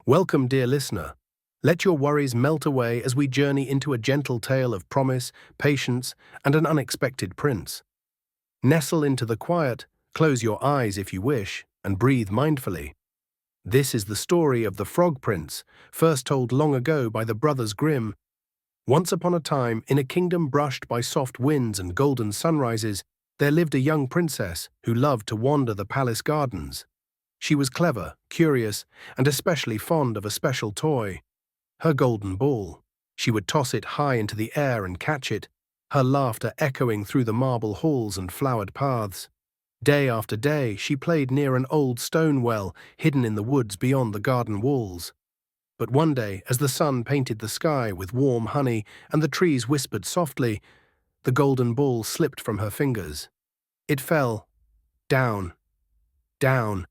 Welcome, dear listener. Let your worries melt away as we journey into a gentle tale of promise, patience, and an unexpected prince. Nestle into the quiet, close your eyes if you wish, and breathe mindfully. This is the story of the Frog Prince, first told long ago by the Brothers Grimm. Once upon a time, in a kingdom brushed by soft winds and golden sunrises, there lived a young princess who loved to wander the palace gardens. She was clever, curious, and especially fond of a special toy, her golden ball. She would toss it high into the air and catch it, her laughter echoing through the marble halls and flowered paths. Day after day, she played near an old stone well hidden in the woods beyond the garden walls. But one day, as the sun painted the sky with warm honey and the trees whispered softly, the golden ball slipped from her fingers. It fell, down, down,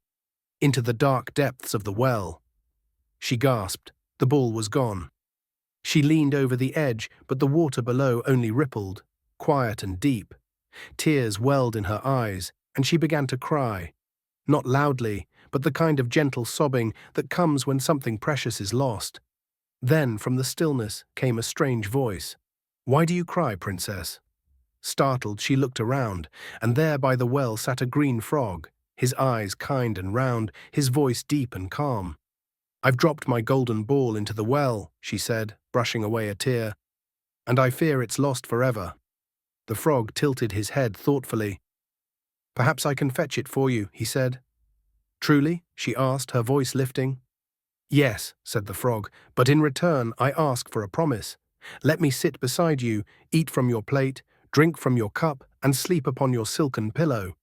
into the dark depths of the well. She gasped. The ball was gone. She leaned over the edge, but the water below only rippled, quiet and deep. Tears welled in her eyes, and she began to cry. Not loudly, but the kind of gentle sobbing that comes when something precious is lost. Then, from the stillness, came a strange voice. "Why do you cry, princess?" Startled, she looked around, and there by the well sat a green frog, his eyes kind and round, his voice deep and calm. "I've dropped my golden ball into the well," she said, brushing away a tear, "and I fear it's lost forever." The frog tilted his head thoughtfully. "Perhaps I can fetch it for you," he said. "Truly?" she asked, her voice lifting. "Yes," said the frog, "but in return I ask for a promise. Let me sit beside you, eat from your plate, drink from your cup, and sleep upon your silken pillow."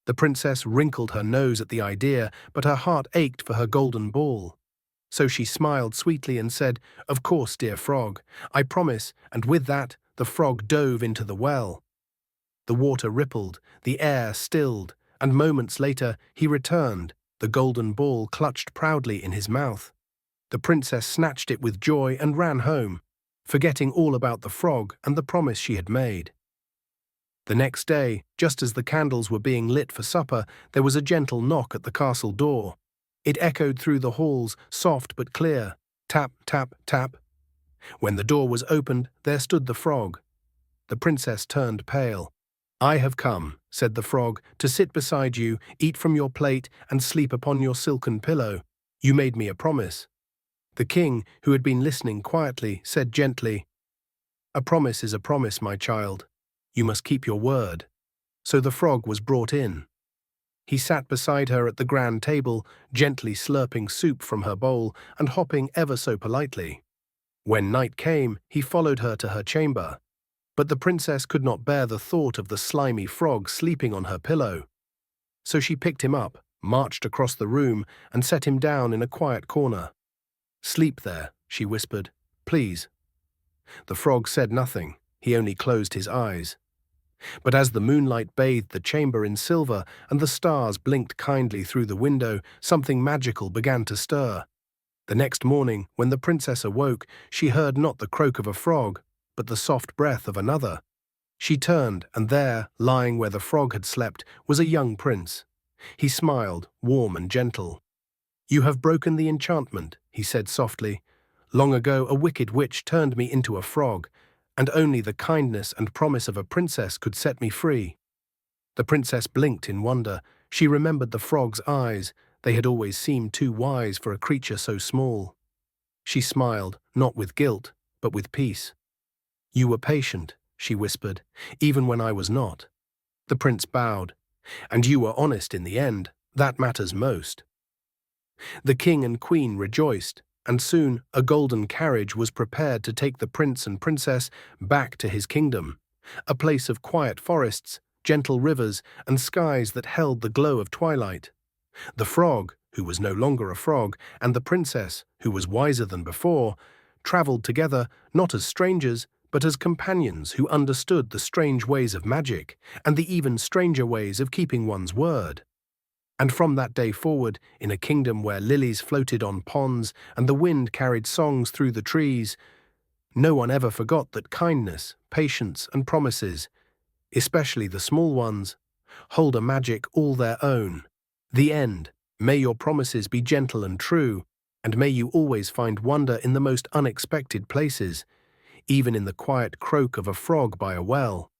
The princess wrinkled her nose at the idea, but her heart ached for her golden ball. So she smiled sweetly and said, "Of course, dear frog, I promise," and with that, the frog dove into the well. The water rippled, the air stilled, and moments later he returned, the golden ball clutched proudly in his mouth. The princess snatched it with joy and ran home, forgetting all about the frog and the promise she had made. The next day, just as the candles were being lit for supper, there was a gentle knock at the castle door. It echoed through the halls, soft but clear. Tap, tap, tap. When the door was opened, there stood the frog. The princess turned pale. "I have come," said the frog, "to sit beside you, eat from your plate, and sleep upon your silken pillow. You made me a promise." The king, who had been listening quietly, said gently, "A promise is a promise, my child. You must keep your word." So the frog was brought in. He sat beside her at the grand table, gently slurping soup from her bowl and hopping ever so politely. When night came, he followed her to her chamber. But the princess could not bear the thought of the slimy frog sleeping on her pillow. So she picked him up, marched across the room, and set him down in a quiet corner. "Sleep there," she whispered, "please." The frog said nothing. He only closed his eyes. But as the moonlight bathed the chamber in silver and the stars blinked kindly through the window, something magical began to stir. The next morning, when the princess awoke, she heard not the croak of a frog, but the soft breath of another. She turned, and there, lying where the frog had slept, was a young prince. He smiled, warm and gentle. "You have broken the enchantment," he said softly. "Long ago a wicked witch turned me into a frog, and only the kindness and promise of a princess could set me free." The princess blinked in wonder. She remembered the frog's eyes. They had always seemed too wise for a creature so small. She smiled, not with guilt, but with peace. "You were patient," she whispered, "even when I was not." The prince bowed. "And you were honest in the end. That matters most." The king and queen rejoiced, and soon a golden carriage was prepared to take the prince and princess back to his kingdom, a place of quiet forests, gentle rivers, and skies that held the glow of twilight. The frog, who was no longer a frog, and the princess, who was wiser than before, traveled together not as strangers, but as companions who understood the strange ways of magic and the even stranger ways of keeping one's word. And from that day forward, in a kingdom where lilies floated on ponds and the wind carried songs through the trees, no one ever forgot that kindness, patience, and promises, especially the small ones, hold a magic all their own. The end. May your promises be gentle and true, and may you always find wonder in the most unexpected places, even in the quiet croak of a frog by a well.